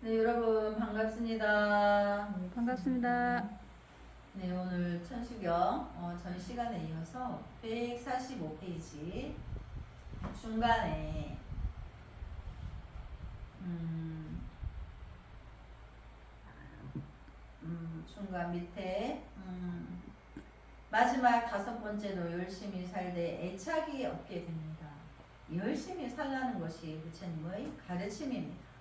네, 여러분 반갑습니다. 반갑습니다. 네, 오늘 천수경 전 시간에 이어서 145페이지 중간에 음, 중간 밑에 마지막 다섯 번째로 열심히 살되 애착이 없게 됩니다. 열심히 살라는 것이 부처님의 가르침입니다.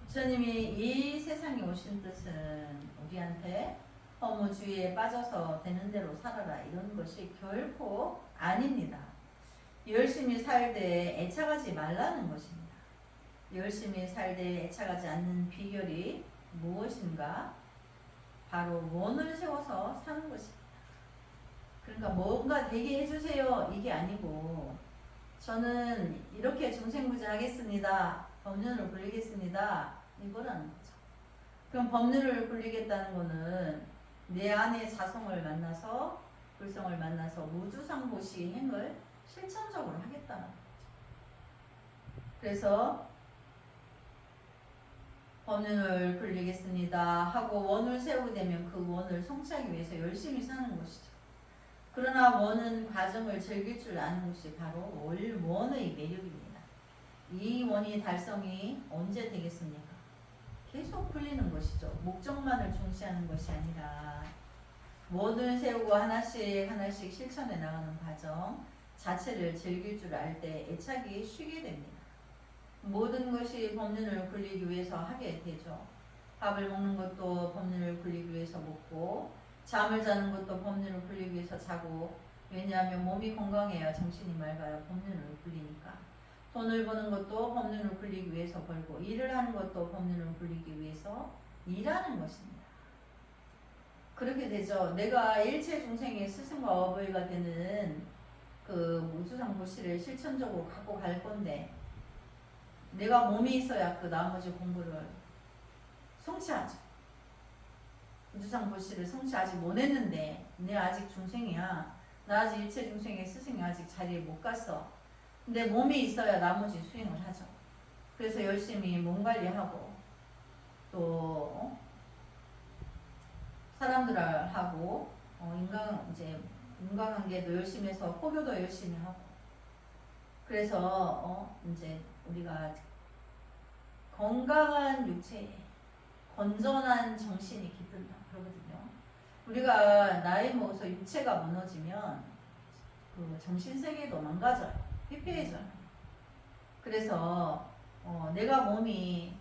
부처님이 이 세상에 오신 뜻은 우리한테 허무주의에 빠져서 되는 대로 살아라 이런 것이 결코 아닙니다. 열심히 살되 애착하지 말라는 것입니다. 열심히 살되 애착하지 않는 비결이 무엇인가? 바로 원을 세워서 사는 것입니다. 그러니까 뭔가 되게 해주세요 이게 아니고 저는 이렇게 중생부지하겠습니다. 법륜을 굴리겠습니다. 이거라는 거죠. 그럼 법륜을 굴리겠다는 거는 내 안의 자성을 만나서 불성을 만나서 무주상보시 행을 실천적으로 하겠다는 거죠. 그래서 법륜을 굴리겠습니다 하고 원을 세우게 되면 그 원을 성취하기 위해서 열심히 사는 것이죠. 그러나 원은 과정을 즐길 줄 아는 것이 바로 원의 매력입니다. 이 원이 달성이 언제 되겠습니까? 계속 풀리는 것이죠. 목적만을 중시하는 것이 아니라 원을 세우고 하나씩 하나씩 실천해 나가는 과정 자체를 즐길 줄 알 때 애착이 쉬게 됩니다. 모든 것이 법륜을 굴리기 위해서 하게 되죠. 밥을 먹는 것도 법륜을 굴리기 위해서 먹고 잠을 자는 것도 법륜을 굴리기 위해서 자고 왜냐하면 몸이 건강해야 정신이 맑아요. 법륜을 굴리니까. 돈을 버는 것도 법륜을 굴리기 위해서 벌고 일을 하는 것도 법륜을 굴리기 위해서 일하는 것입니다. 그렇게 되죠. 내가 일체 중생의 스승과 어버이가 되는 그 무주상보시를 실천적으로 갖고 갈 건데 내가 몸이 있어야 그 나머지 공부를 성취하죠. 무주상보시를 성취하지 못했는데 내가 아직 중생이야. 나 아직 일체 중생의 스승이 아직 자리에 못 갔어. 근데 몸이 있어야 나머지 수행을 하죠. 그래서 열심히 몸 관리하고 또 사람들하고 인간관계도 열심히 해서 호교도 열심히 하고 그래서 이제 우리가 건강한 육체, 건전한 정신이 깃든다 그러거든요. 우리가 나이 먹어서 육체가 무너지면 그 정신세계도 망가져요. 피폐해져요. 그래서 내가 몸이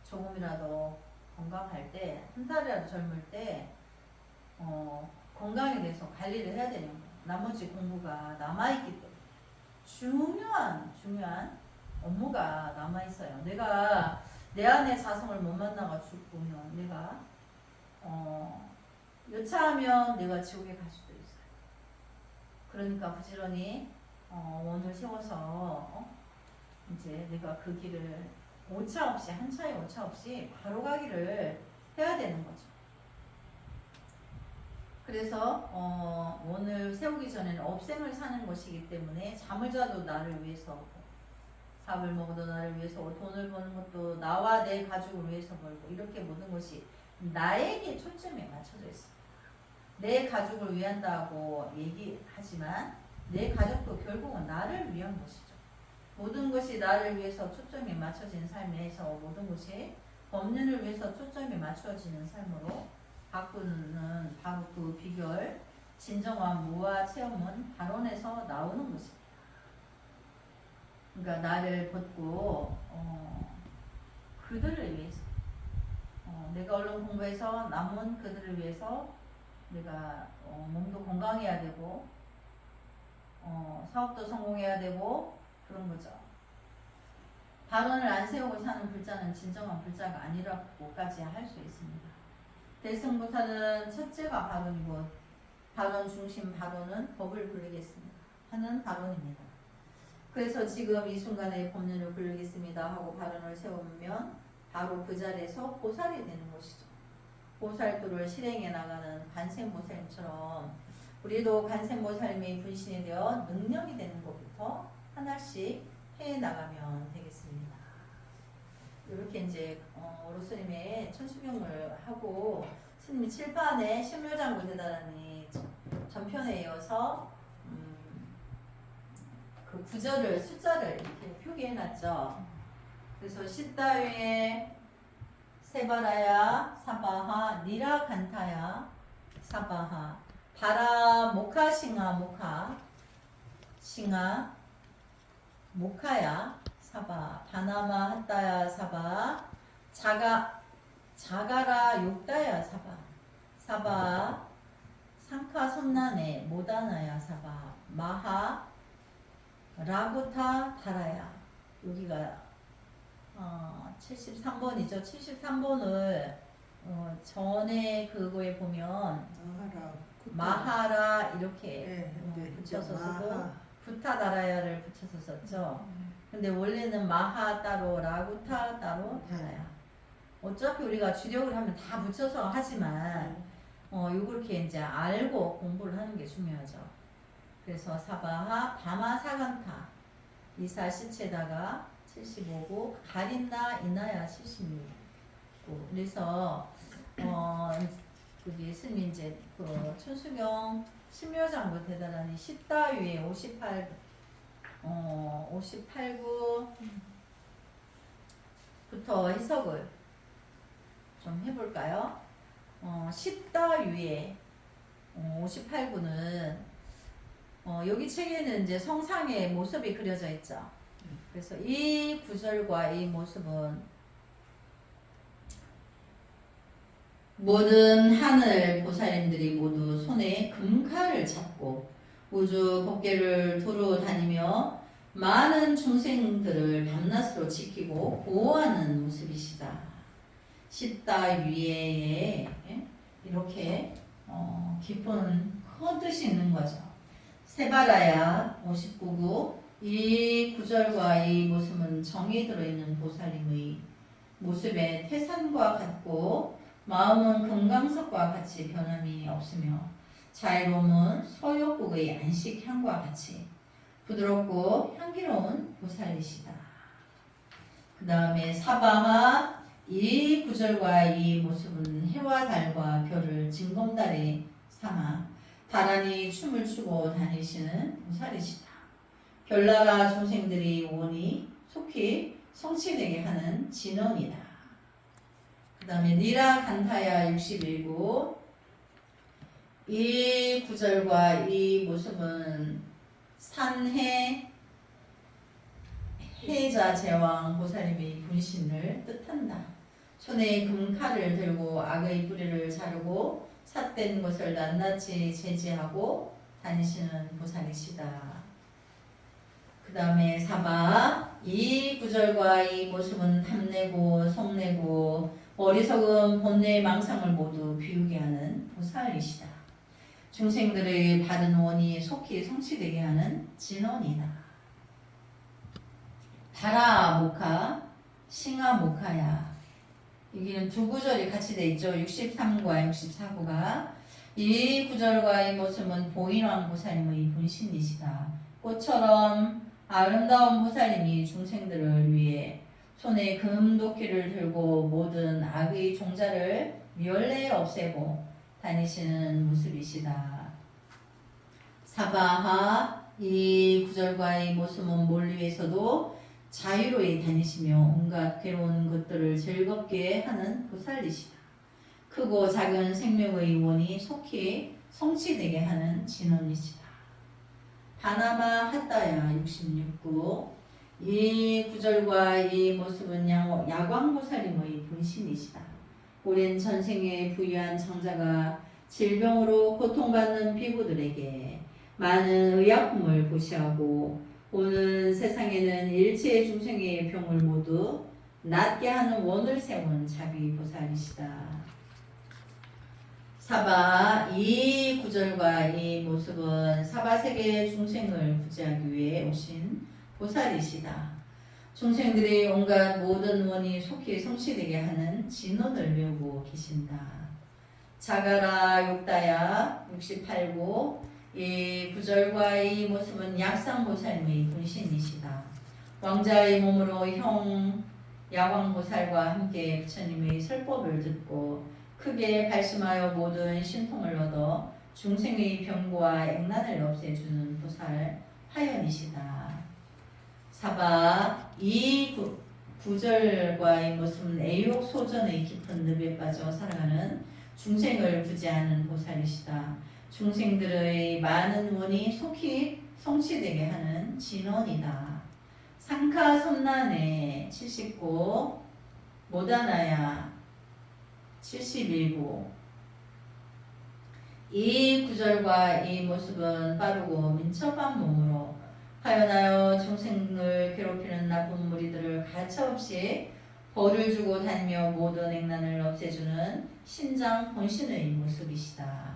조금이라도 건강할 때, 한 살이라도 젊을 때 건강에 대해서 관리를 해야 되는 거예요. 나머지 공부가 남아있기 때문에 중요한 업무가 남아있어요. 내가 내 안의 자성을 못 만나가 죽으면 내가 여차하면 내가 지옥에 갈 수도 있어요. 그러니까 부지런히 원을 세워서 이제 내가 그 길을 오차 없이 한 차에 오차 없이 바로 가기를 해야 되는 거죠. 그래서 원을 세우기 전에는 업생을 사는 것이기 때문에 잠을 자도 나를 위해서 밥을 먹어도 나를 위해서 돈을 버는 것도 나와 내 가족을 위해서 벌고 이렇게 모든 것이 나에게 초점에 맞춰져 있습니다. 내 가족을 위한다고 얘기하지만 내 가족도 결국은 나를 위한 것이죠. 모든 것이 나를 위해서 초점이 맞춰진 삶에서 모든 것이 법륜을 위해서 초점이 맞춰지는 삶으로 바꾸는 바로 그 비결 진정한 무아 체험은 발언에서 나오는 것입니다. 그러니까 나를 벗고 그들을 위해서 내가 얼른 공부해서 남은 그들을 위해서 내가 몸도 건강해야 되고 사업도 성공해야 되고 그런 거죠. 발언을 안 세우고 사는 불자는 진정한 불자가 아니라고까지 할 수 있습니다. 대승보살은 첫째가 발언이고 발언 중심 발언은 법을 굴리겠습니다 하는 발언입니다. 그래서 지금 이 순간에 법륜을 굴리겠습니다 하고 발언을 세우면 바로 그 자리에서 보살이 되는 것이죠. 보살도를 실행해 나가는 관세음보살처럼 우리도 관세음보살님이 분신이 되어 능력이 되는 것부터 하나씩 해 나가면 되겠습니다. 이렇게 이제 우리 스님의 천수경을 하고 스님이 칠판에 신묘장구 대단하니 전편에 이어서 그 구절을 숫자를 이렇게 표기해놨죠. 그래서 시따위에 세바라야 사바하 니라 간타야 사바하 바라 모카 싱아 모카 싱아 모카야 사바 바나마 핫다야 사바 자가라 욕다야 사바 사바 상카 섬나네 모다나야 사바 마하 라구타 다라야. 여기가 73번이죠. 73번을 전에 그거에 보면 마하라 이렇게 붙여서 쓰고 부타다라야를 붙여서 썼죠. 근데 원래는 마하 따로 라구타 따로 다라야. 어차피 우리가 주력을 하면 다 붙여서 하지만 요렇게 이제 알고 공부를 하는 게 중요하죠. 그래서 사바하 바마 사간타 이사 시체다가 75고 가린나 이나야 76고. 그래서 그게 스님 이제 그 천수경 신묘장구 대단하니 십다위에 58구부터 해석을 좀 해볼까요? 십다위에 58구는 여기 책에는 이제 성상의 모습이 그려져 있죠. 그래서 이 구절과 이 모습은 모든 하늘 보살님들이 모두 손에 금칼을 잡고 우주 법계를 두루 다니며 많은 중생들을 밤낮으로 지키고 보호하는 모습이시다. 십다위에 이렇게 깊은 큰 뜻이 있는 거죠. 세바라야 59구 이 구절과 이 모습은 정이 들어있는 보살님의 모습에 태산과 같고 마음은 금강석과 같이 변함이 없으며 자유로움은 서역국의 안식향과 같이 부드럽고 향기로운 보살이시다. 그 다음에 사바하 이 구절과 이 모습은 해와 달과 별을 징검다리 삼아 다란히 춤을 추고 다니시는 보살이시다. 별나라 중생들이 오니 속히 성취되게 하는 진원이다. 그 다음에 니라 간타야 61구 이 구절과 이 모습은 산해 해자 제왕 보살님의 분신을 뜻한다. 손에 금칼을 들고 악의 뿌리를 자르고 삿된 것을 낱낱이 제지하고 다니시는 보살이시다. 그 다음에 사바 이 구절과 이 모습은 탐내고 성내고 어리석은 본뇌의 망상을 모두 비우게 하는 보살이시다. 중생들의 바른 원이 속히 성취되게 하는 진원이다. 바라 모카 싱아 모카야. 여기는 두 구절이 같이 돼 있죠. 63과 64구가 이 구절과 이 모습은 보인왕 보살님의 분신이시다. 꽃처럼 아름다운 보살님이 중생들을 위해 손에 금도끼를 들고 모든 악의 종자를 멸래 없애고 다니시는 모습이시다. 사바하 이 구절과 이 모습은 몰리에서도 자유로이 다니시며 온갖 괴로운 것들을 즐겁게 하는 보살이시다. 크고 작은 생명의 원이 속히 성취되게 하는 진원이시다. 바나마 핫다야 66구 이 구절과 이 모습은 야광보살님의 분신이시다. 오랜 전생에 부유한 장자가 질병으로 고통받는 비구들에게 많은 의약품을 보시하고 오는 세상에는 일체 중생의 병을 모두 낫게 하는 원을 세운 자비보살이시다. 사바 이 구절과 이 모습은 사바세계 중생을 구제하기 위해 오신 보살이시다. 중생들이 온갖 모든 원이 속히 성취되게 하는 진원을 외우고 계신다. 자가라 욕다야 68구 이 구절과 이 모습은 약상보살님의 분신이시다. 왕자의 몸으로 야광보살과 함께 부처님의 설법을 듣고 크게 발심하여 모든 신통을 얻어 중생의 병고와 액난을 없애주는 보살 화연이시다. 사바 이 구절과의 모습은 애욕 소전의 깊은 늪에 빠져 살아가는 중생을 구제하는 보살이시다. 중생들의 많은 원이 속히 성취되게 하는 진원이다. 상카 섬난에 79 모다나야 71구 이 구절과 이 모습은 빠르고 민첩한 몸으로 하연하여 중생을 괴롭히는 나쁜 무리들을 가차없이 벌을 주고 다니며 모든 액난을 없애주는 신장 본신의 모습이시다.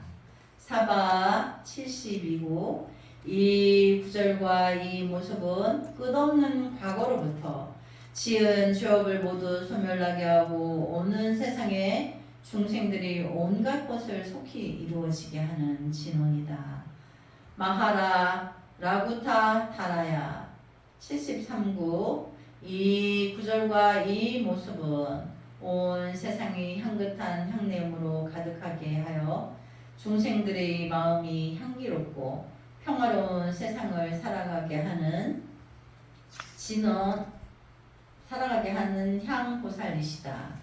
사바 72구 이 구절과 이 모습은 끝없는 과거로부터 지은 죄업을 모두 소멸하게 하고 오는 세상에 중생들이 온갖 것을 속히 이루어지게 하는 진원이다. 마하라 라구타 타라야 73구 이 구절과 이 모습은 온 세상이 향긋한 향냄으로 가득하게 하여 중생들의 마음이 향기롭고 평화로운 세상을 살아가게 하는 살아가게 하는 향보살이시다.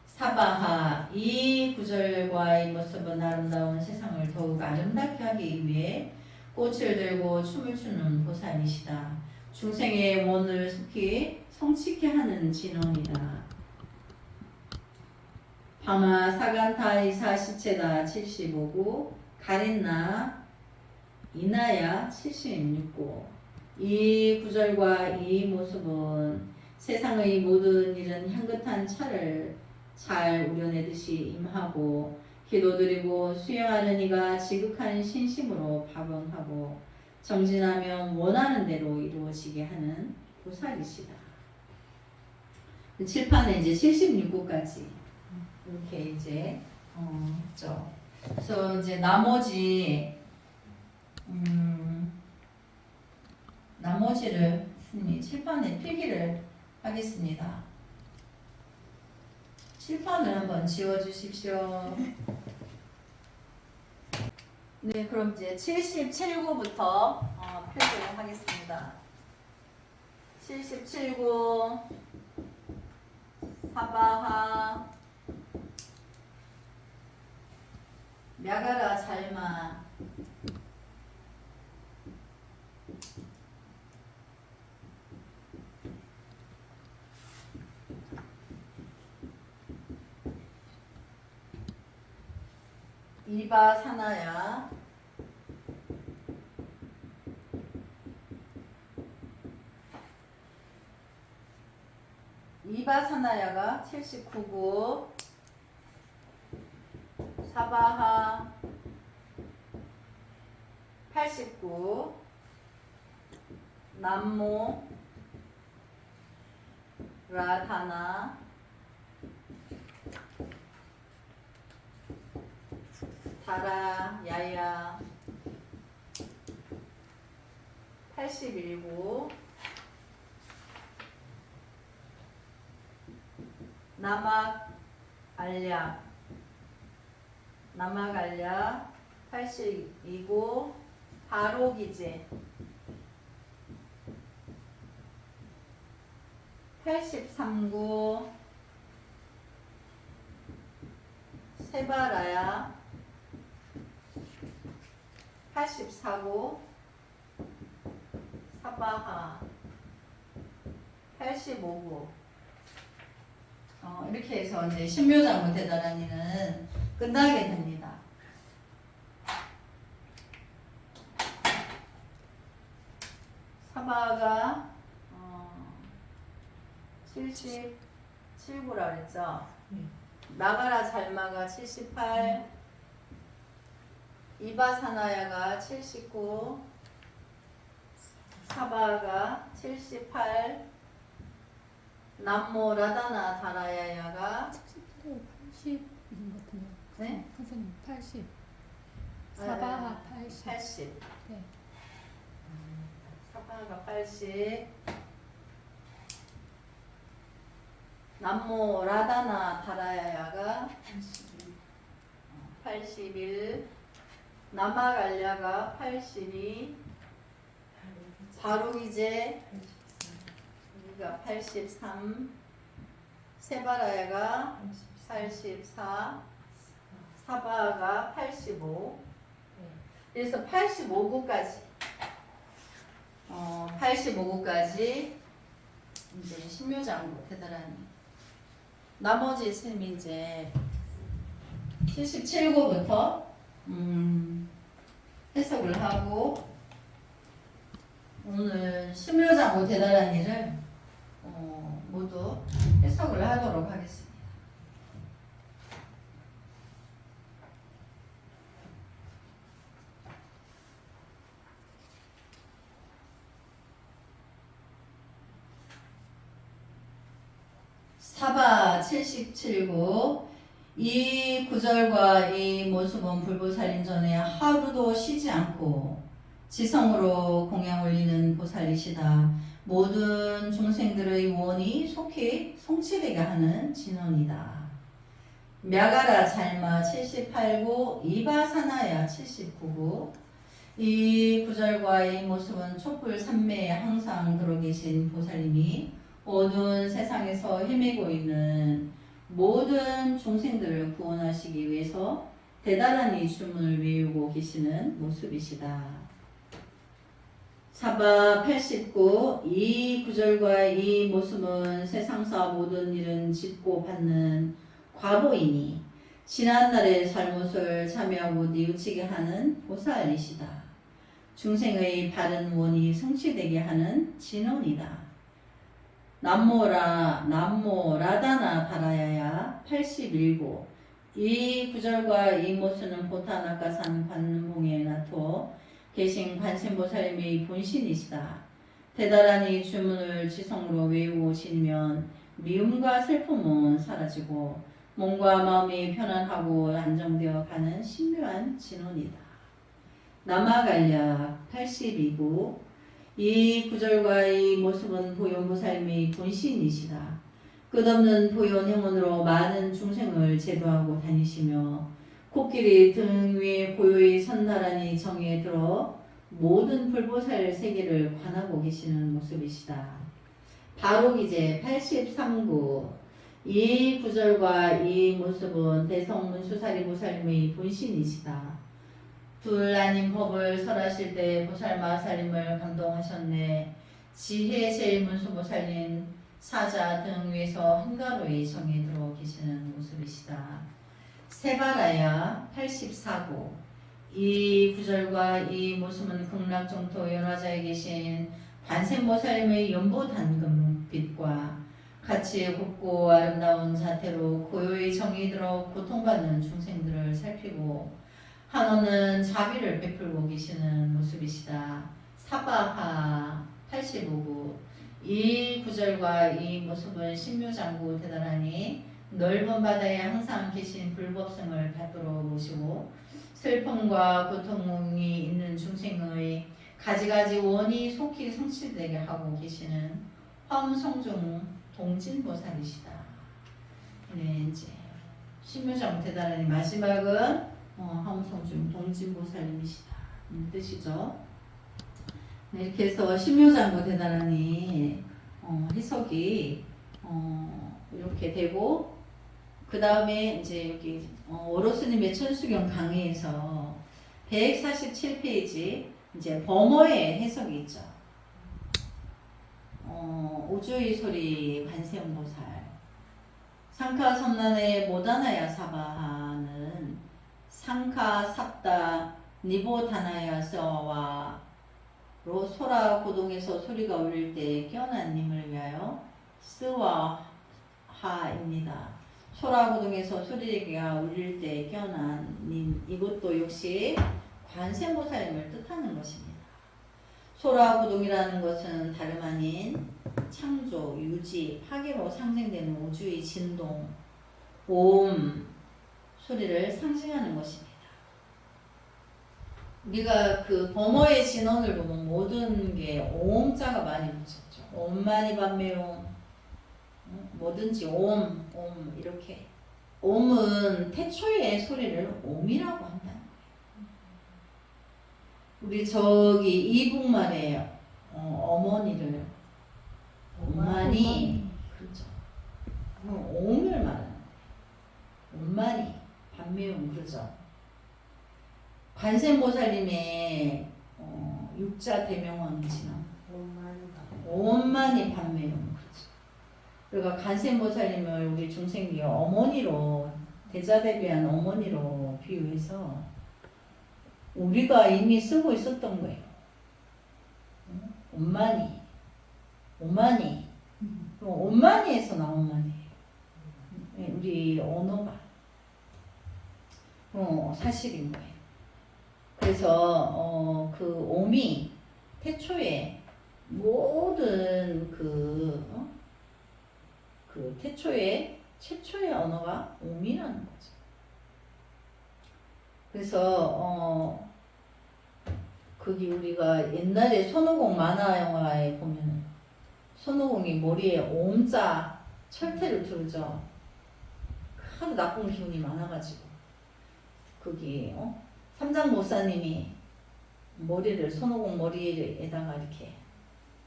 사바하 이 구절과 이 모습은 아름다운 세상을 더욱 아름답게 하기 위해 꽃을 들고 춤을 추는 보살이시다. 중생의 원을 속히 성취케 하는 진원이다. 바마 사간타이사 시체다 75구 가린나 이나야 76구 이 구절과 이 모습은 세상의 모든 일은 향긋한 차를 잘 우려내듯이 임하고 기도드리고 수행하는 이가 지극한 신심으로 밥응하고 정진하면 원하는 대로 이루어지게 하는 보살이시다. 칠판에 이제 76구까지 이렇게 이제 했죠. 그래서 이제 나머지를 스님이 칠판에 필기를 하겠습니다. 칠판을 한번 지워주십시오. 네, 그럼 이제 77구부터 필기를 하겠습니다. 77구 사바하 мя가라 잘마 이바 사나야 이바 사나야가 79구 사바하 89 남모 라타나 다라 야야 81구 나막 알약 82구 바로기제 83구 세바라야 84구 사바하 85구 이렇게 해서 이제 신묘장구 대단한이는 끝나게 됩니다. 사바가 77구라 그랬죠. 나가라 잘마가 78 이바사나야가 79 사바가 78 남모 라다나 다라야야가 80인 것 같은데요. 네? 선생님 80. 사바하 80. 80 네. 사바가 80 남모 라다나 다라야가 81, 나마갈랴가 82, 바룩이제 여기가 83, 세바라야가 84, 사바가 85. 그래서 85구까지 85구까지 이제 신묘장구 대단하니 나머지 셈이 이제 77구부터 해석을 하고 오늘 신묘장구 대단하니를 모두 해석을 하도록 하겠습니다. 사바 77구 이 구절과 이 모습은 불보살님 전에 하루도 쉬지 않고 지성으로 공양 올리는 보살이시다. 모든 중생들의 원이 속히 성취되게 하는 진원이다. мя가라 잘마 78구 이바사나야 79구 이 구절과 이 모습은 촛불 삼매에 항상 들어 계신 보살님이 어두운 세상에서 헤매고 있는 모든 중생들을 구원하시기 위해서 대단한 이 주문을 외우고 계시는 모습이시다. 사바 89 이 구절과 이 모습은 세상사 모든 일은 짓고 받는 과보이니 지난날의 잘못을 참여하고 뉘우치게 하는 보살이시다. 중생의 바른 원이 성취되게 하는 진원이다. 남모 라다나 다라야야 81구 이 구절과 이 모습은 보타나가산 관봉에 나토 계신 관세음보살님의 본신이시다. 대단한 이 주문을 지성으로 외우고 지니면 미움과 슬픔은 사라지고 몸과 마음이 편안하고 안정되어 가는 신묘한 진원이다. 나마갈랴 82구 이 구절과 이 모습은 보현보살님의 본신이시다. 끝없는 보현 행원으로 많은 중생을 제도하고 다니시며 코끼리 등 위에 고요히 선나란히 정에 들어 모든 불보살 세계를 관하고 계시는 모습이시다. 바룩이제 83구 이 구절과 이 모습은 대성문수사리 보살님의 본신이시다. 둘 아닌 법을 설하실 때 보살마살님을 감동하셨네. 지혜 제일 문수보살님 사자 등 위에서 한가로이 정에 들어 계시는 모습이시다. 세바라야 84구 이 구절과 이 모습은 극락정토 연화자에 계신 관세음보살님의 연보단금빛과 같이 곱고 아름다운 자태로 고요히 정이 들어 고통받는 중생들을 살피고 한원은 자비를 베풀고 계시는 모습이시다. 사바하 85구 이 구절과 이 모습은 신묘장구 대단하니 넓은 바다에 항상 계신 불법성을 받들어 모시고 슬픔과 고통이 있는 중생의 가지가지 원이 속히 성취되게 하고 계시는 화엄성중 동진보살이시다. 네, 이제 신묘장구 대단하니 마지막은 화엄성중 동진보살님이시다. 뜻이죠. 네, 이렇게 해서 신묘장구 대단하니 해석이 이렇게 되고 그 다음에 이제 여기 오로스님의 천수경 강의에서 147페이지 이제 범어의 해석이 있죠. 우주의 소리 관세음보살 상카 섬난의 모다나야 사바하는 상카 삽다 니보다나야서와 로 소라 고동에서 소리가 울릴 때 깨어난 님을 위하여 스와하입니다. 소라 고동에서 소리가 울릴 때 깨어난 님 이것도 역시 관세음보살님을 뜻하는 것입니다. 소라 고동이라는 것은 다름 아닌 창조, 유지, 파괴로 상징되는 우주의 진동, 오음 소리를 상징하는 것입니다. 우리가 그 범어의 진원을 보면 모든 게 오음자가 많이 붙였죠. 옴마니 밤매옴, 뭐든지 옴 이렇게. 옴은 태초의 소리를 옴이라고 한다는 거예요. 우리 저기 이북말에 어머니를 엄마니, 그렇죠. 옴을 말하는 거예요. 엄마니, 반매음, 그러죠. 관세음보살님의 육자 대명왕이지만 엄마니 반매음, 그렇죠. 그러니까 관세음보살님을 우리 중생이 어머니로, 대자대비한 어머니로 비유해서 우리가 이미 쓰고 있었던 거예요. 엄마니, 엄마니, 엄마니에서 나온 말이에요. 우리 언어가 사실인 거예요. 그래서 그 옴이 태초에 모든 그 태초에 최초의 언어가 옴이라는 거죠. 그래서 거기 우리가 옛날에 손오공 만화 영화에 보면 손오공이 머리에 옴자 철퇴를 두르죠. 하도 나쁜 기운이 많아가지고 거기 삼장모사님이 머리를 손오공 머리에다가 이렇게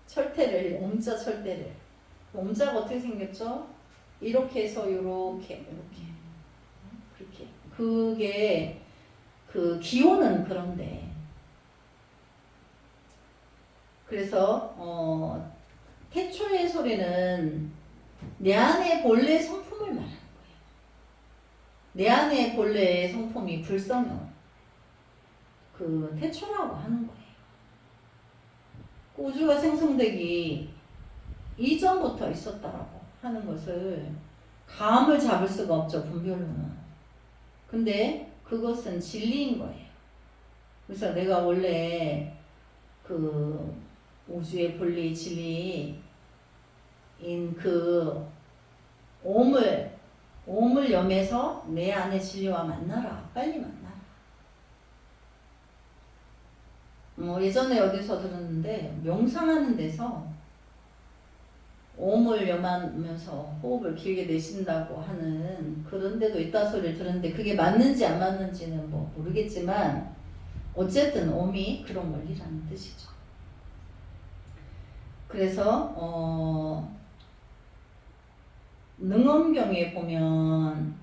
철퇴를 옴자 철퇴를 옴자가 어떻게 생겼죠? 이렇게 해서 요렇게 그렇게 그게 그 기호는 그런데 그래서 태초의 소리는 내 안에 본래 성품을 말하는 거예요. 내 안에 본래 성품이 불성용 그 태초라고 하는 거예요. 우주가 생성되기 이전부터 있었다라고 하는 것을 감을 잡을 수가 없죠, 분별로는. 근데 그것은 진리인 거예요. 그래서 내가 원래 그 우주의 본리 진리인 그 옴을 염해서 내 안의 진리와 만나라. 빨리 만나라. 예전에 어디서 들었는데 명상하는 데서 옴을 염하면서 호흡을 길게 내쉰다고 하는 그런 데도 있다 소리를 들었는데 그게 맞는지 안 맞는지는 뭐 모르겠지만 어쨌든 옴이 그런 원리라는 뜻이죠. 그래서 능엄경에 보면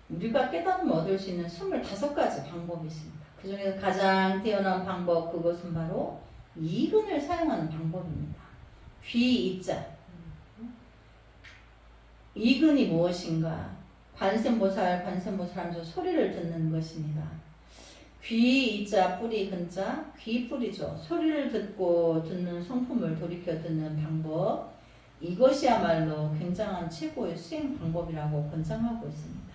우리가 깨달음을 얻을 수 있는 25가지 방법이 있습니다. 그 중에서 가장 뛰어난 방법 그것은 바로 이근을 사용하는 방법입니다. 귀, 이자. 이근이 무엇인가? 관세음보살 하면서 소리를 듣는 것입니다. 귀, 이자, 뿌리, 근자, 귀 뿌리죠. 소리를 듣는 성품을 돌이켜 듣는 방법. 이것이야말로 굉장한 최고의 수행 방법이라고 권장하고 있습니다.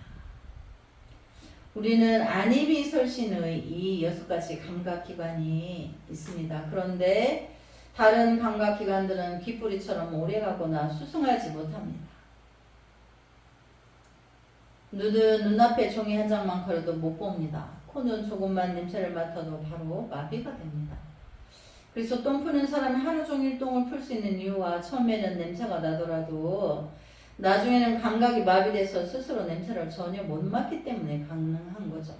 우리는 안이비설신의 이 6가지 감각기관이 있습니다. 그런데 다른 감각기관들은 귀뿌리처럼 오래가거나 수승하지 못합니다. 눈은 눈앞에 종이 한 장만 걸어도 못 봅니다. 코는 조금만 냄새를 맡아도 바로 마비가 됩니다. 그래서 똥 푸는 사람이 하루 종일 똥을 풀 수 있는 이유와 처음에는 냄새가 나더라도 나중에는 감각이 마비돼서 스스로 냄새를 전혀 못 맡기 때문에 가능한 거죠.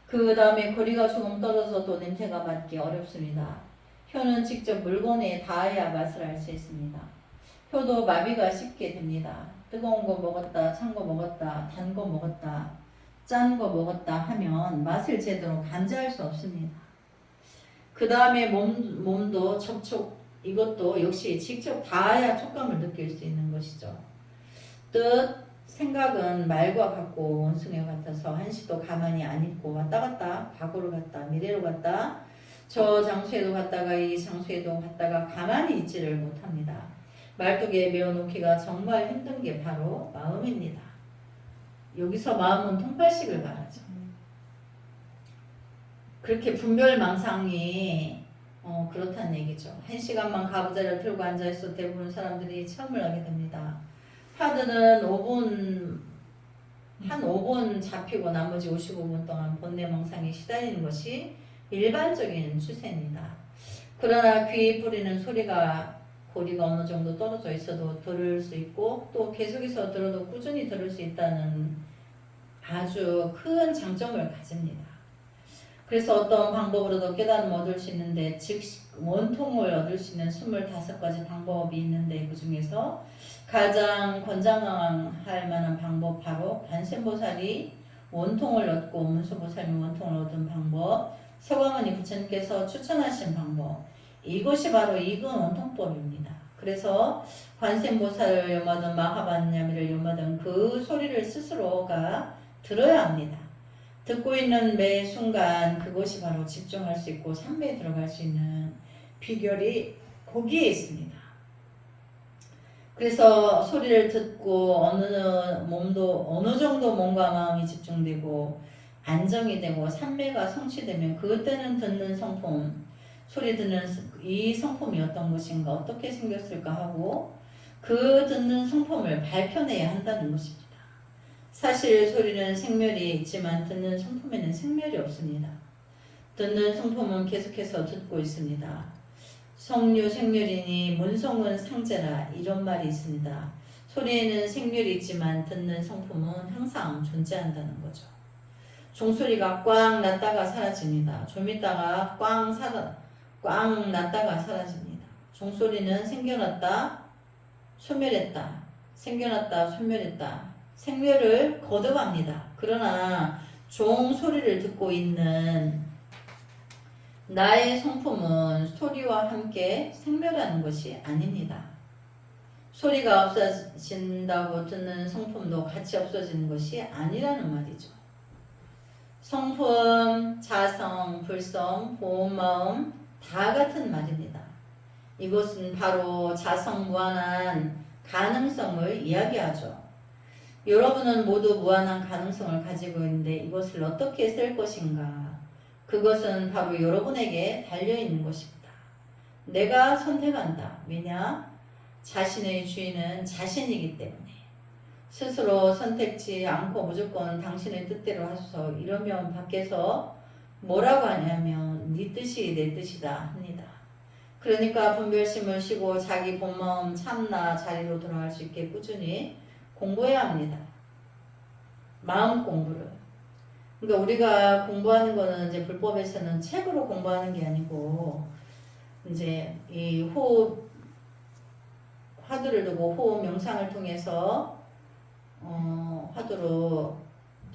그 다음에 거리가 조금 떨어져도 냄새가 맡기 어렵습니다. 혀는 직접 물건에 닿아야 맛을 알 수 있습니다. 혀도 마비가 쉽게 됩니다. 뜨거운 거 먹었다, 찬 거 먹었다, 단 거 먹었다, 짠 거 먹었다 하면 맛을 제대로 감지할 수 없습니다. 그 다음에 몸도 접촉, 이것도 역시 직접 닿아야 촉감을 느낄 수 있는 것이죠. 뜻, 생각은 말과 같고 원숭이와 같아서 한시도 가만히 안 있고 왔다 갔다, 과거로 갔다, 미래로 갔다, 저 장소에도 갔다가 이 장소에도 갔다가 가만히 있지를 못합니다. 말뚝에 메어놓기가 정말 힘든 게 바로 마음입니다. 여기서 마음은 통발식을 말하죠. 그렇게 분별망상이 그렇다는 얘기죠. 1시간만 가부좌를 틀고 앉아있어 대부분 사람들이 체험을 하게 됩니다. 파들은 한 5분 잡히고 나머지 55분 동안 본내망상에 시달리는 것이 일반적인 추세입니다. 그러나 귀에 뿌리는 소리가 거리가 어느 정도 떨어져 있어도 들을 수 있고 또 계속해서 들어도 꾸준히 들을 수 있다는 아주 큰 장점을 가집니다. 그래서 어떤 방법으로도 깨달음을 얻을 수 있는데 즉 원통을 얻을 수 있는 25가지 방법이 있는데 그 중에서 가장 권장할 만한 방법 바로 관세음보살이 원통을 얻고 문수보살이 원통을 얻은 방법, 서광은이 부처님께서 추천하신 방법, 이것이 바로 이근 원통법입니다. 그래서 관세음보살을 염하든 마하반야미를 염하든 그 소리를 스스로가 들어야 합니다. 듣고 있는 매 순간 그것이 바로 집중할 수 있고 삼매에 들어갈 수 있는 비결이 거기에 있습니다. 그래서 소리를 듣고 어느 정도 몸과 마음이 집중되고 안정이 되고 삼매가 성취되면 그때는 듣는 성품, 소리 듣는 이 성품이 어떤 것인가, 어떻게 생겼을까 하고 그 듣는 성품을 발견해야 한다는 것입니다. 사실 소리는 생멸이 있지만 듣는 성품에는 생멸이 없습니다. 듣는 성품은 계속해서 듣고 있습니다. 성류 생멸이니 문성은 상제라 이런 말이 있습니다. 소리에는 생멸이 있지만 듣는 성품은 항상 존재한다는 거죠. 종소리가 꽝 났다가 사라집니다. 좀 있다가 꽝 났다가 사라집니다. 종소리는 생겨났다 소멸했다 생겨났다 소멸했다 생멸을 거듭합니다. 그러나 종 소리를 듣고 있는 나의 성품은 소리와 함께 생멸하는 것이 아닙니다. 소리가 없어진다고 듣는 성품도 같이 없어지는 것이 아니라는 말이죠. 성품, 자성, 불성, 보온마음 다 같은 말입니다. 이것은 바로 자성무한한 가능성을 이야기하죠. 여러분은 모두 무한한 가능성을 가지고 있는데 이것을 어떻게 쓸 것인가? 그것은 바로 여러분에게 달려있는 것입니다. 내가 선택한다. 왜냐? 자신의 주인은 자신이기 때문에. 스스로 선택지 않고 무조건 당신의 뜻대로 하소서 이러면 밖에서 뭐라고 하냐면 네 뜻이 내 뜻이다 합니다. 그러니까 분별심을 쉬고 자기 본마음 참나 자리로 돌아갈 수 있게 꾸준히 공부해야 합니다. 마음 공부를. 그러니까 우리가 공부하는 거는 이제 불법에서는 책으로 공부하는 게 아니고 이제 이 호흡 화두를 두고 호흡 명상을 통해서 화두로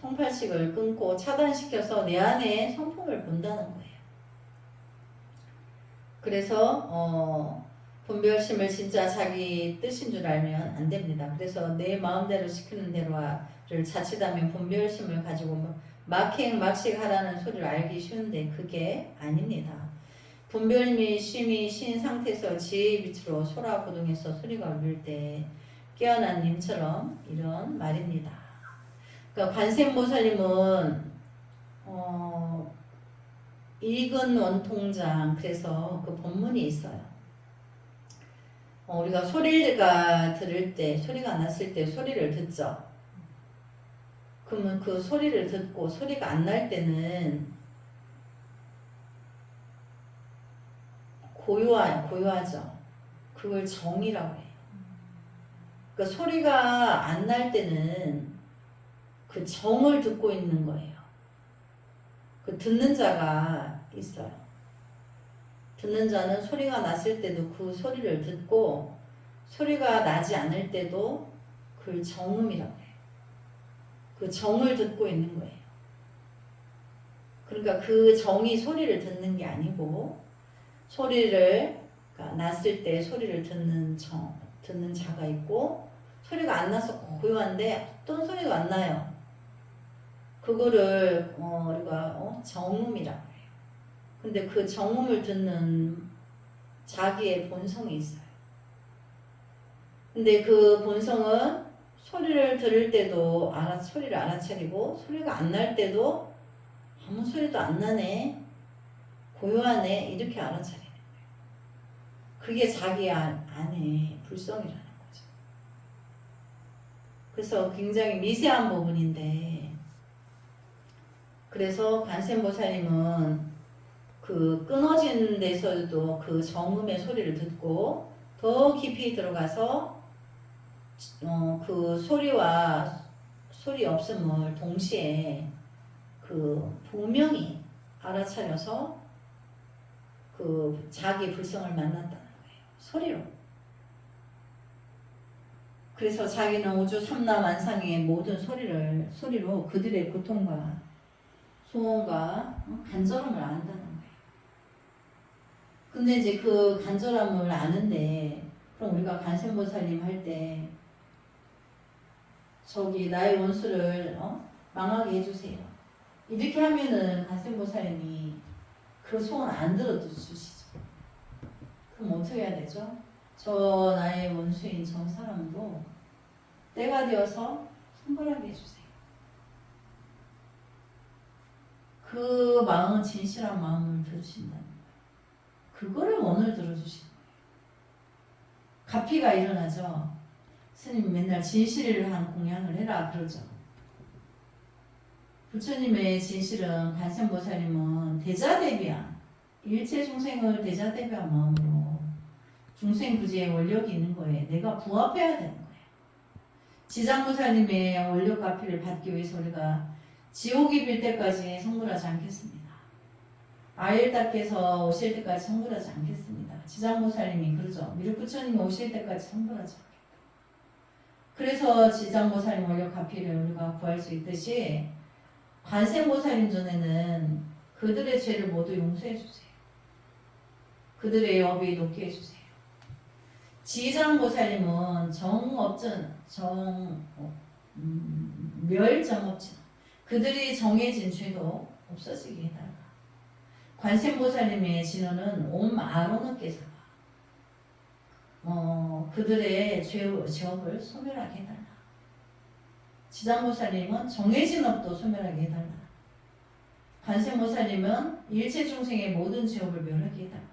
통팔식을 끊고 차단시켜서 내 안에 성품을 본다는 거예요. 그래서 분별심을 진짜 자기 뜻인 줄 알면 안 됩니다. 그래서 내 마음대로 시키는 대로를 자칫하면 분별심을 가지고 막행막식 하라는 소리를 알기 쉬운데 그게 아닙니다. 분별미 심이 신 상태에서 지혜의 빛으로 소라 고동에서 소리가 울릴 때 깨어난 님처럼 이런 말입니다. 그러니까 관세음보살님은 일근 원통장 그래서 그 본문이 있어요. 우리가 소리가 들을 때 소리가 났을 때 소리를 듣죠. 그러면 그 소리를 듣고 소리가 안 날 때는 고요하죠. 그걸 정이라고 해요. 그러니까 소리가 안 날 때는 그 정을 듣고 있는 거예요. 그 듣는 자가 있어요. 듣는 자는 소리가 났을 때도 그 소리를 듣고 소리가 나지 않을 때도 그걸 정음이라고 해요. 그 정을 듣고 있는 거예요. 그러니까 그 정이 소리를 듣는 게 아니고 소리를 그러니까 났을 때 소리를 듣는 자가 있고 소리가 안 나서 고요한데 어떤 소리도 안 나요. 그거를 우리가 정음이라고 해요. 근데 그 정음을 듣는 자기의 본성이 있어요. 근데 그 본성은 소리를 들을 때도 소리를 알아차리고 소리가 안 날 때도 아무 소리도 안 나네 고요하네 이렇게 알아차리는 거예요. 그게 자기 안에 불성이라는 거죠. 그래서 굉장히 미세한 부분인데 그래서 관세음보살님은 그 끊어진 데서도 그 정음의 소리를 듣고 더 깊이 들어가서 그 소리와 소리 없음을 동시에 그 분명히 알아차려서 그 자기 불성을 만났다는 거예요. 소리로. 그래서 자기는 우주 삼라만상의 모든 소리로 그들의 고통과 소원과 간절함을 안다는 거예요. 근데 이제 그 간절함을 아는데, 그럼 우리가 관세음보살님 할 때 저기 나의 원수를 망하게 해주세요. 이렇게 하면은 관세음보살님이 그 소원 안 들어주시죠. 그럼 어떻게 해야 되죠? 저 나의 원수인 저 사람도 때가 되어서 성불하게 해주세요. 그 마음은 진실한 마음을 들으신다는 거예요. 그거를 원을 들어주시는 거예요. 가피가 일어나죠. 스님 맨날 진실을 한 공양을 해라 그러죠. 부처님의 진실은 관세음보살님은 대자대비한 일체 중생을 대자대비한 마음으로 중생 부지에 원력이 있는 거에 내가 부합해야 되는 거예요. 지장보살님의 원력 가피를 받기 위해서 우리가 지옥이 빌 때까지 성불하지 않겠습니다. 아일답께서 오실 때까지 성불하지 않겠습니다. 지장보살님이 그러죠. 미륵부처님이 오실 때까지 성불하지 않겠다. 그래서 지장보살님 원력 가피를 우리가 구할 수 있듯이 관세음보살님 전에는 그들의 죄를 모두 용서해 주세요. 그들의 업이 높게 해주세요. 지장보살님은 멸정업진, 그들이 정해진 죄도 없어지게 해달라. 관세음보살님의 진언은 옴아로노께서 그들의 죄업을 소멸하게 해달라. 지장보살님은 정해진 업도 소멸하게 해달라. 관세음보살님은 일체 중생의 모든 죄업을 멸하게 해달라.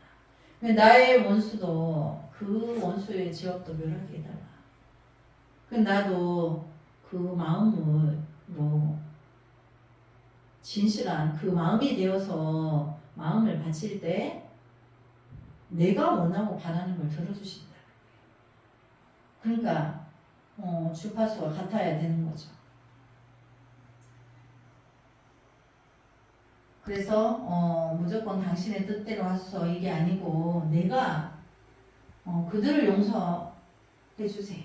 나의 원수도 그 원수의 죄업도 멸하게 해달라. 나도 그 마음을 진실한 그 마음이 되어서 마음을 바칠 때 내가 원하고 바라는 걸 들어주신다. 그러니까 주파수가 같아야 되는 거죠. 그래서 무조건 당신의 뜻대로 하소서 이게 아니고 내가 그들을 용서해 주세요.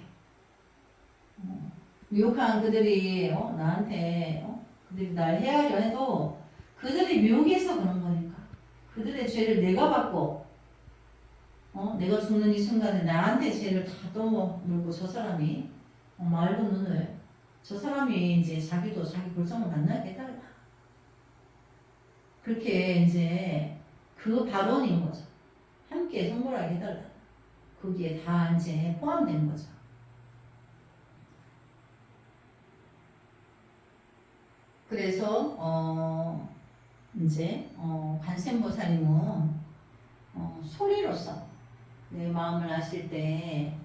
미혹한 그들이 나한테 그들이 날 해하려 해도 그들이 미혹해서 그런 거니까 그들의 죄를 내가 받고 내가 죽는 이 순간에 나한테 죄를 다 떠물고 저 사람이 맑은 눈을 저 사람이 이제 자기도 자기 불성을 만나게 해달라. 그렇게 이제 그 발언인 거죠. 함께 성불하게 해달라. 거기에 다 이제 포함된 거죠. 그래서 이제 관세음보살님은 소리로서 내 마음을 아실 때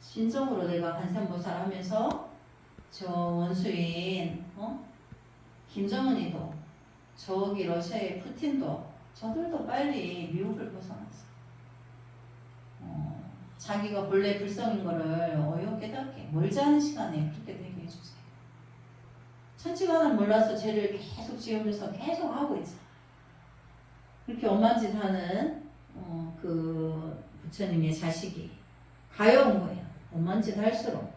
진정으로 내가 관세음보살 하면서 저 원수인 김정은이도 저기 러시아의 푸틴도 저들도 빨리 미혹을 벗어났어. 자기가 본래 불성인 거를 어여 깨닫게 멀지 않은 시간에 그렇게 되게 해주세요. 천지간을 몰라서 죄를 계속 지으면서 계속 하고 있잖아. 그렇게 엄한 짓 하는 그 부처님의 자식이 가여운 거예요. 엄한 짓 할수록.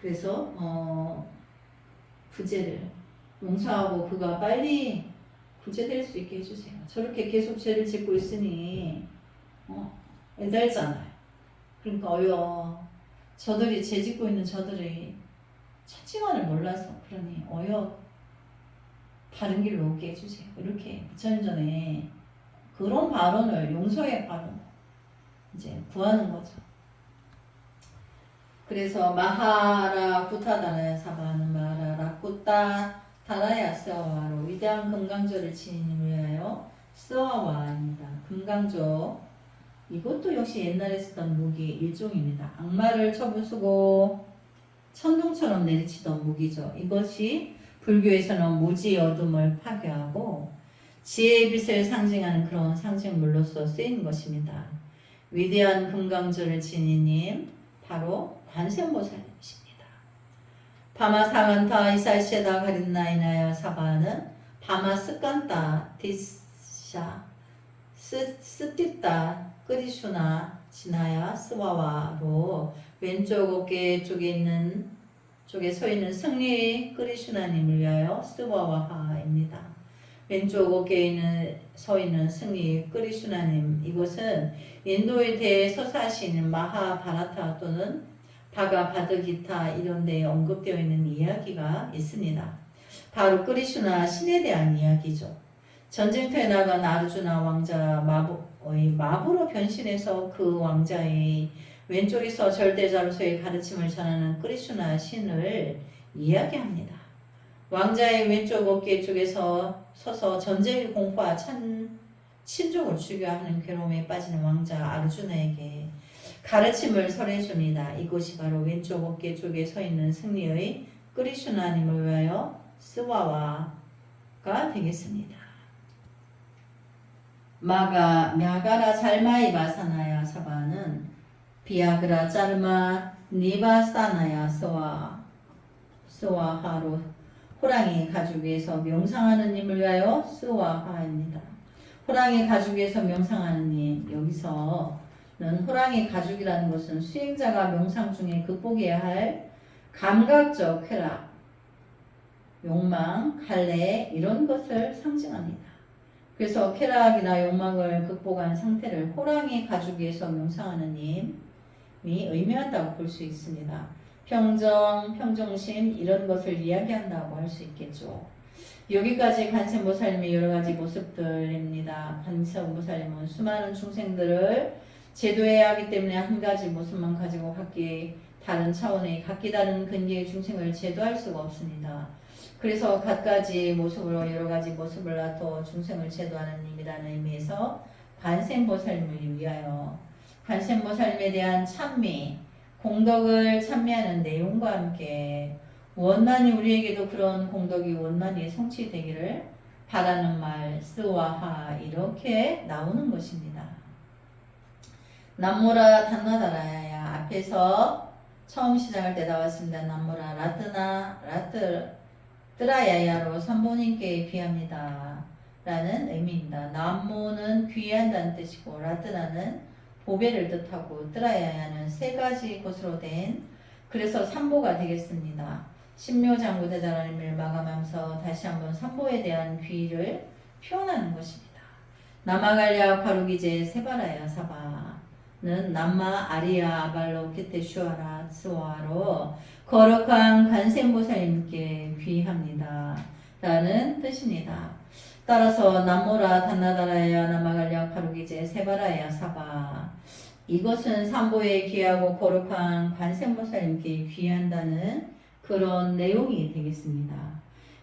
그래서 그 죄를 용서하고 그가 빨리 구제될 수 있게 해주세요. 저렇게 계속 죄를 짓고 있으니 애달잖아요. 그러니까 저들이 죄 짓고 있는 저들이 천지만을 몰라서 그러니 다른 길로 오게 해주세요. 이렇게 부처님 전에 그런 발언을 용서의 발언 이제 구하는 거죠. 그래서 마하라 구타다라야 사바는 마하라 구타 다라야 스와와로 위대한 금강조를 지니기 위하여 스와와입니다. 금강조 이것도 역시 옛날에 쓰던 무기 일종입니다. 악마를 처부수고 천둥처럼 내리치던 무기죠. 이것이 불교에서는 무지 어둠을 파괴하고 지혜의 빛을 상징하는 그런 상징물로서 쓰이는 것입니다. 위대한 금강주를 지닌 님 바로 관세음보살님이십니다. 바마 사간타 이살시에다 가린나이나야 사바는 바마 습간따 디샤 스티따 끄리슈나 지나야 스와와로 왼쪽 어깨 쪽에 서 있는 승리의 끄리슈나님을 위하여 스와와하입니다. 왼쪽 어깨에 서 있는 승리 끄리슈나님, 이곳은 인도에 대해 서사시는 마하바라타 또는 바가바드기타 이런 데에 언급되어 있는 이야기가 있습니다. 바로 끄리슈나 신에 대한 이야기죠. 전쟁터에 나간 아르주나 왕자 마부로 변신해서 그 왕자의 왼쪽에서 절대자로서의 가르침을 전하는 끄리슈나 신을 이야기합니다. 왕자의 왼쪽 어깨 쪽에서 서서 전쟁의 공포와 친족을 죽여하는 괴로움에 빠지는 왕자 아르주나에게 가르침을 설해줍니다. 이곳이 바로 왼쪽 어깨 쪽에 서 있는 승리의 끄리슈나님을 위하여 스와와가 되겠습니다. мя가라 잘마이 바사나야 사바는 비아그라 짤마 니바사나야 스와하로 호랑이 가죽 위에서 명상하는 님을 위하여 스와하입니다. 호랑이 가죽 위에서 명상하는 님, 여기서는 호랑이 가죽이라는 것은 수행자가 명상 중에 극복해야 할 감각적 쾌락, 욕망, 갈래 이런 것을 상징합니다. 그래서 쾌락이나 욕망을 극복한 상태를 호랑이 가죽 위에서 명상하는 님이 의미한다고 볼 수 있습니다. 평정, 평정심 이런 것을 이야기한다고 할 수 있겠죠. 여기까지 관세음보살님의 여러 가지 모습들입니다. 관세음보살님은 수많은 중생들을 제도해야 하기 때문에 한 가지 모습만 가지고 각기 다른 차원의 각기 다른 근기의 중생을 제도할 수가 없습니다. 그래서 갖가지 모습으로 여러 가지 모습을 놔둬 중생을 제도하는 님이라는 의미에서 관세음보살님을 위하여 관세음보살님에 대한 찬미, 공덕을 찬미하는 내용과 함께 원만히 우리에게도 그런 공덕이 원만히 성취되기를 바라는 말 스와하 이렇게 나오는 것입니다. 남모라 단나다라야 앞에서 처음 시작할 때 나왔습니다. 남모라 뜨라야야로 삼보님께 귀합니다 라는 의미입니다. 남모는 귀한다는 뜻이고 라뜨나는 보배를 뜻하고 뜨라야야는 세 가지 것으로 된 그래서 삼보가 되겠습니다. 신묘장구대다라님을 마감하면서 다시 한번 삼보에 대한 귀를 표현하는 것입니다. 나마갈랴 과루기제 세바라야 사바는 남마 아리아 아발로 키테 슈아라 스와로 거룩한 관세음보살님께 귀합니다 라는 뜻입니다. 따라서 남모라 단나다라야 나마갈랴 과루기제 세바라야 사바 이것은 삼보에 귀하고 거룩한 관세음보살님께 귀한다는 그런 내용이 되겠습니다.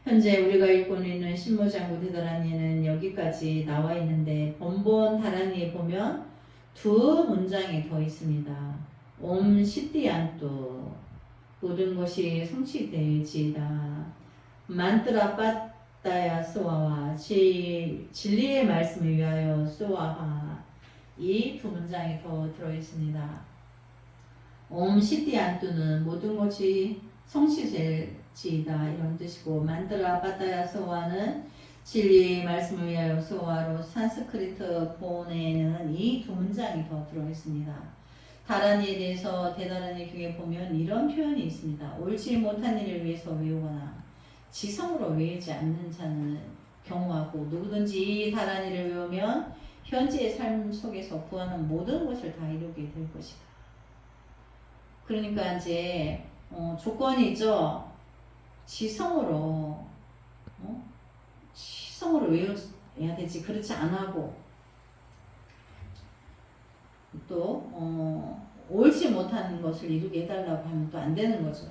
현재 우리가 읽고 있는 신모장구 대다라니는 여기까지 나와 있는데 번본 다라니에 보면 두 문장이 더 있습니다. 옴 시띠안뚜 모든 것이 성취되지다. 만트라 빠따야 스와와 진리의 말씀을 위하여 스와하 이 두 문장이 더 들어있습니다. 옴 시띠안뚜는 모든 것이 성취될지이다 이런 뜻이고 만드라 빠따야 스와는 진리의 말씀을 위하여 스와로 산스크리트 본에는 이 두 문장이 더 들어있습니다. 다란이에 대해서 대다란이 중에 보면 이런 표현이 있습니다. 옳지 못한 일을 위해서 외우거나 지성으로 외우지 않는 자는 경우하고 누구든지 이 다란이를 외우면 현재의 삶 속에서 구하는 모든 것을 다 이루게 될 것이다. 그러니까 이제 조건이 있죠. 지성으로 외워야 되지. 그렇지 않아고 또 옳지 못한 것을 이루게 해달라고 하면 또 안 되는 거죠.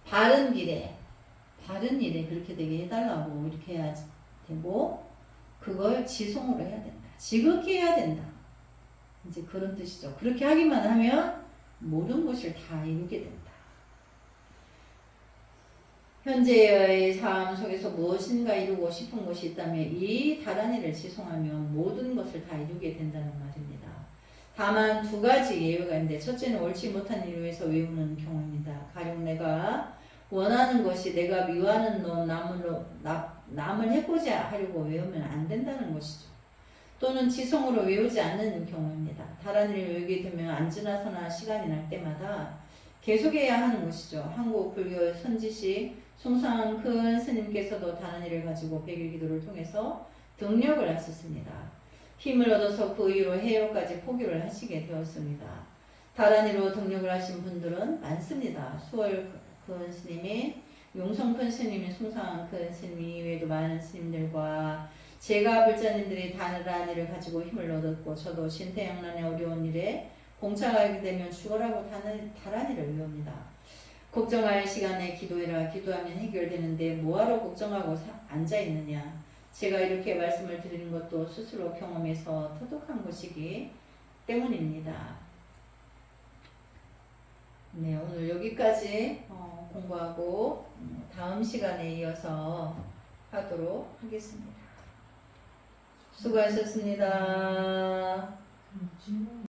바른 일에 그렇게 되게 해달라고 이렇게 해야 되고 그걸 지성으로 해야 된다. 지극히 해야 된다. 이제 그런 뜻이죠. 그렇게 하기만 하면 모든 것을 다 이루게 된다. 현재의 삶 속에서 무엇인가 이루고 싶은 것이 있다면 이 다란이를 지송하면 모든 것을 다 이루게 된다는 말입니다. 다만 두 가지 예외가 있는데 첫째는 옳지 못한 일을 위해서 외우는 경우입니다. 가령 내가 원하는 것이 내가 미워하는 남을 해보자 하려고 외우면 안 된다는 것이죠. 또는 지성으로 외우지 않는 경우입니다. 다른 일을 외우게 되면 안 지나서나 시간이 날 때마다 계속해야 하는 것이죠. 한국 불교 선지시 숭상 큰 스님께서도 다른 일을 가지고 백일 기도를 통해서 등력을 하셨습니다. 힘을 얻어서 그 이후로 해요까지 포기를 하시게 되었습니다. 다른 일로 등력을 하신 분들은 많습니다. 수월 큰 스님이, 용성 큰 스님이, 숭상 큰 스님 이외에도 많은 스님들과 제가 불자님들이 다른 일을 가지고 힘을 얻었고 저도 신태양난의 어려운 일에 공차가게 되면 죽어라고 다른 일을 외웁니다. 걱정할 시간에 기도해라. 기도하면 해결되는데 뭐하러 걱정하고 앉아있느냐. 제가 이렇게 말씀을 드리는 것도 스스로 경험해서 터득한 것이기 때문입니다. 네, 오늘 여기까지 공부하고 다음 시간에 이어서 하도록 하겠습니다. 수고하셨습니다.